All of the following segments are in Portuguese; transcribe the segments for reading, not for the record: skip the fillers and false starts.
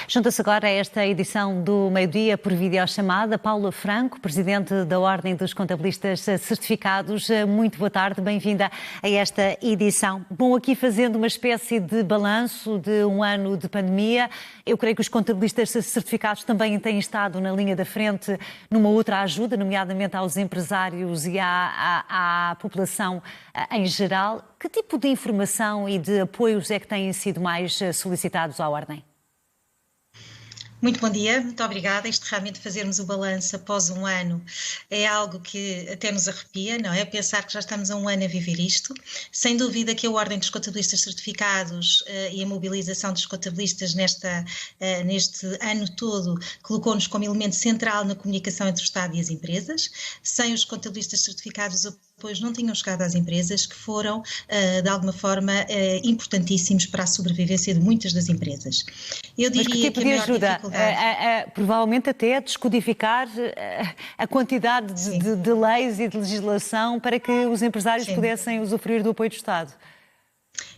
Junta-se agora a esta edição do Meio-Dia por videochamada Paula Franco, Presidente da Ordem dos Contabilistas Certificados. Muito boa tarde, bem-vinda a esta edição. Bom, aqui fazendo uma espécie de balanço de um ano de pandemia. Eu creio que os contabilistas certificados também têm estado na linha da frente numa outra ajuda, nomeadamente aos empresários e à população em geral. Que tipo de informação e de apoios é que têm sido mais solicitados à Ordem? Muito bom dia, muito obrigada. Isto realmente fazermos o balanço após um ano é algo que até nos arrepia, não é? Pensar que já estamos há um ano a viver isto. Sem dúvida que a Ordem dos Contabilistas Certificados e a mobilização dos contabilistas neste ano todo colocou-nos como elemento central na comunicação entre o Estado e as empresas. Sem os contabilistas certificados, depois não tinham chegado às empresas, que foram, de alguma forma, importantíssimos para a sobrevivência de muitas das empresas. Eu diria Mas que tipo de ajuda? Provavelmente até a descodificar a quantidade de leis e de legislação para que os empresários pudessem usufruir do apoio do Estado.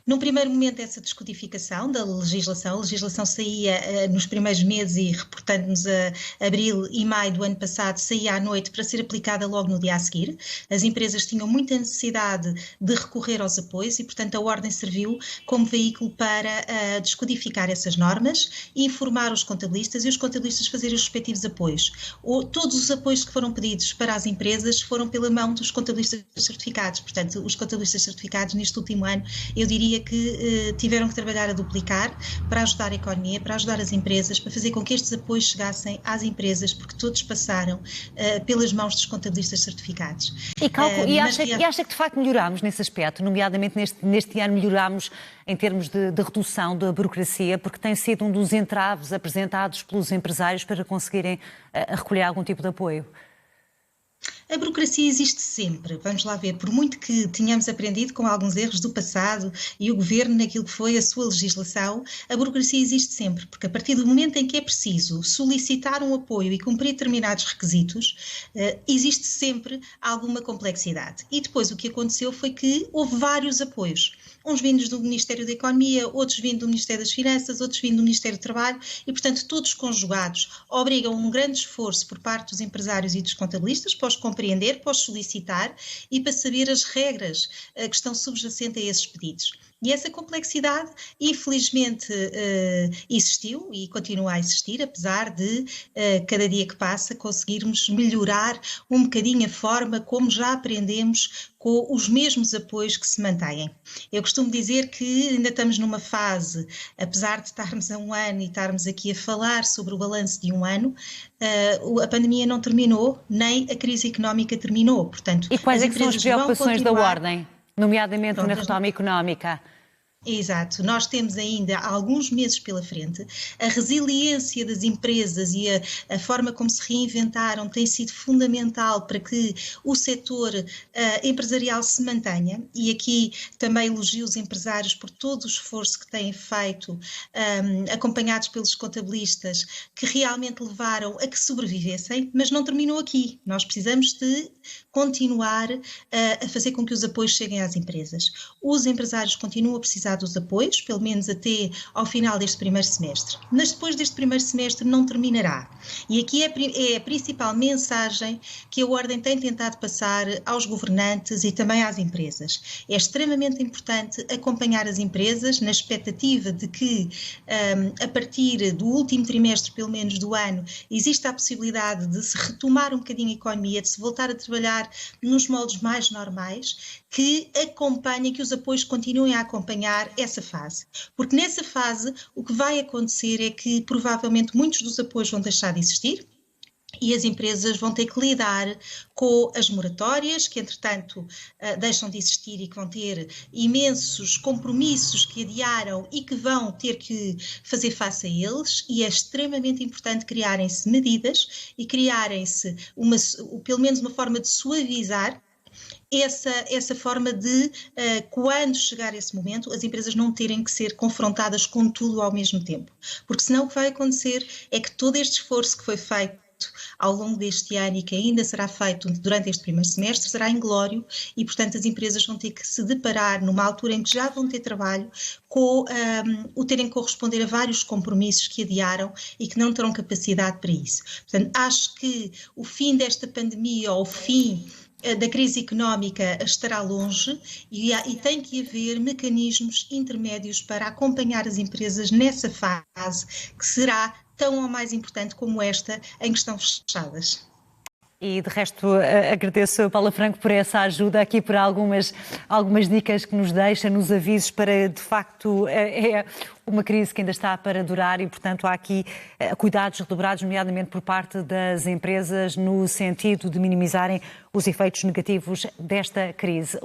Num primeiro momento, essa descodificação da legislação, a legislação saía nos primeiros meses e reportando-nos a abril e maio do ano passado, saía à noite para ser aplicada logo no dia a seguir. As empresas tinham muita necessidade de recorrer aos apoios e, portanto, a Ordem serviu como veículo para descodificar essas normas e informar os contabilistas e os contabilistas fazerem os respectivos apoios. Todos os apoios que foram pedidos para as empresas foram pela mão dos contabilistas certificados. Portanto, os contabilistas certificados neste último ano, eu diria que tiveram que trabalhar a duplicar para ajudar a economia, para ajudar as empresas, para fazer com que estes apoios chegassem às empresas, porque todos passaram pelas mãos dos contabilistas certificados. E acha que de facto melhorámos nesse aspecto, nomeadamente neste ano melhorámos em termos de redução da burocracia, porque tem sido um dos entraves apresentados pelos empresários para conseguirem recolher algum tipo de apoio? A burocracia existe sempre, vamos lá ver, por muito que tenhamos aprendido com alguns erros do passado e o Governo naquilo que foi a sua legislação, a burocracia existe sempre, porque a partir do momento em que é preciso solicitar um apoio e cumprir determinados requisitos, existe sempre alguma complexidade. E depois o que aconteceu foi que houve vários apoios. Uns vindos do Ministério da Economia, outros vindo do Ministério das Finanças, outros vindo do Ministério do Trabalho e, portanto, todos conjugados obrigam um grande esforço por parte dos empresários e dos contabilistas para os compreender, para os solicitar e para saber as regras que estão subjacentes a esses pedidos. E essa complexidade, infelizmente, existiu e continua a existir, apesar de, cada dia que passa, conseguirmos melhorar um bocadinho a forma como já aprendemos com os mesmos apoios que se mantêm. Eu costumo dizer que ainda estamos numa fase, apesar de estarmos a um ano e estarmos aqui a falar sobre o balanço de um ano, a pandemia não terminou, nem a crise económica terminou. Portanto, e quais são as preocupações da Ordem, nomeadamente na retoma económica? Exato, nós temos ainda alguns meses pela frente. A resiliência das empresas e a forma como se reinventaram tem sido fundamental para que o setor empresarial se mantenha, e aqui também elogio os empresários por todo o esforço que têm feito, acompanhados pelos contabilistas, que realmente levaram a que sobrevivessem, mas não terminou aqui. Nós precisamos de continuar a fazer com que os apoios cheguem às empresas. Os empresários continuam a precisar dos apoios, pelo menos até ao final deste primeiro semestre. Mas depois deste primeiro semestre não terminará. E aqui é a principal mensagem que a Ordem tem tentado passar aos governantes e também às empresas. É extremamente importante acompanhar as empresas na expectativa de que, a partir do último trimestre, pelo menos do ano, existe a possibilidade de se retomar um bocadinho a economia, de se voltar a trabalhar nos moldes mais normais, que acompanhem, que os apoios continuem a acompanhar essa fase. Porque nessa fase o que vai acontecer é que provavelmente muitos dos apoios vão deixar de existir e as empresas vão ter que lidar com as moratórias, que entretanto deixam de existir e que vão ter imensos compromissos que adiaram e que vão ter que fazer face a eles, e é extremamente importante criarem-se medidas e criarem-se pelo menos uma forma de suavizar essa forma de, quando chegar esse momento, as empresas não terem que ser confrontadas com tudo ao mesmo tempo. Porque senão o que vai acontecer é que todo este esforço que foi feito ao longo deste ano e que ainda será feito durante este primeiro semestre, será inglório e, portanto, as empresas vão ter que se deparar numa altura em que já vão ter trabalho com o terem que corresponder a vários compromissos que adiaram e que não terão capacidade para isso. Portanto, acho que o fim desta pandemia ou o fim da crise económica estará longe e tem que haver mecanismos intermédios para acompanhar as empresas nessa fase que será tão ou mais importante como esta em que estão fechadas. E, de resto, agradeço a Paula Franco por essa ajuda aqui, por algumas dicas que nos deixa, nos avisos para, de facto, é uma crise que ainda está para durar e, portanto, há aqui cuidados redobrados, nomeadamente por parte das empresas, no sentido de minimizarem os efeitos negativos desta crise.